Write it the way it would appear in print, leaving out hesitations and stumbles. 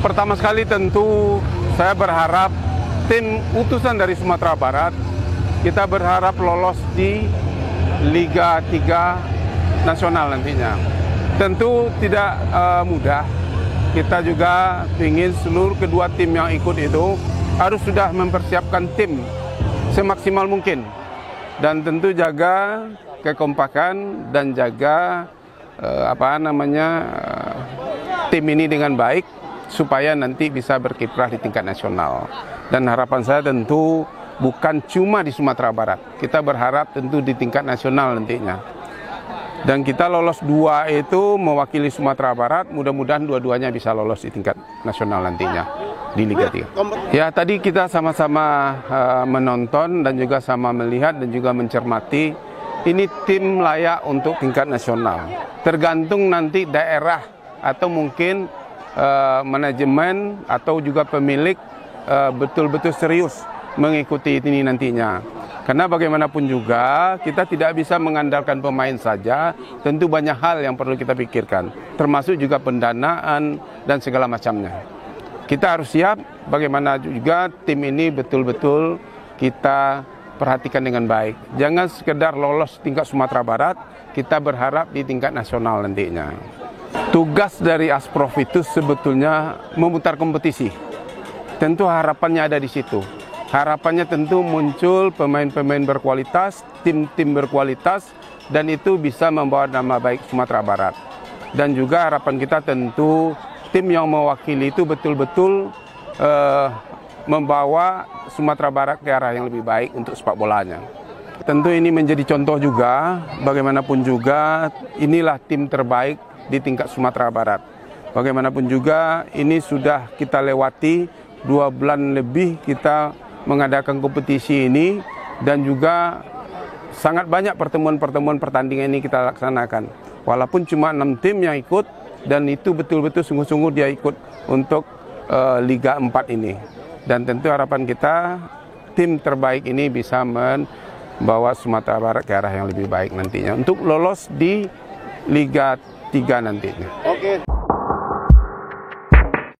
Pertama sekali tentu saya berharap tim utusan dari Sumatera Barat kita berharap lolos di Liga 3 nasional nantinya. Tentu tidak mudah. Kita juga ingin seluruh kedua tim yang ikut itu harus sudah mempersiapkan tim semaksimal mungkin. Dan tentu jaga kekompakan dan jaga tim ini dengan baik supaya nanti bisa berkiprah di tingkat nasional. Dan harapan saya tentu bukan cuma di Sumatera Barat. Kita berharap tentu di tingkat nasional nantinya. Dan kita lolos 2 itu mewakili Sumatera Barat, mudah-mudahan dua-duanya bisa lolos di tingkat nasional nantinya di Liga 3. Ya, tadi kita sama-sama menonton dan juga sama melihat dan juga mencermati ini tim layak untuk tingkat nasional. Tergantung nanti daerah atau mungkin manajemen atau juga pemilik betul-betul serius mengikuti ini nantinya. Karena bagaimanapun juga kita tidak bisa mengandalkan pemain saja, tentu banyak hal yang perlu kita pikirkan, termasuk juga pendanaan dan segala macamnya. Kita harus siap bagaimana juga tim ini betul-betul kita perhatikan dengan baik. Jangan sekedar lolos tingkat Sumatera Barat, kita berharap di tingkat nasional nantinya. Tugas dari Asprof itu sebetulnya memutar kompetisi. Tentu harapannya ada di situ. Harapannya tentu muncul pemain-pemain berkualitas, tim-tim berkualitas, dan itu bisa membawa nama baik Sumatera Barat. Dan juga harapan kita tentu tim yang mewakili itu betul-betul membawa Sumatera Barat ke arah yang lebih baik untuk sepak bolanya. Tentu ini menjadi contoh juga, bagaimanapun juga inilah tim terbaik di tingkat Sumatera Barat. Bagaimanapun juga ini sudah kita lewati 2 bulan lebih kita mengadakan kompetisi ini dan juga sangat banyak pertemuan-pertemuan pertandingan ini kita laksanakan. Walaupun cuma 6 tim yang ikut dan itu betul-betul sungguh-sungguh dia ikut untuk Liga 4 ini. Dan tentu harapan kita tim terbaik ini bisa membawa Sumatera Barat ke arah yang lebih baik nantinya untuk lolos di Liga 3 nantinya. Oke.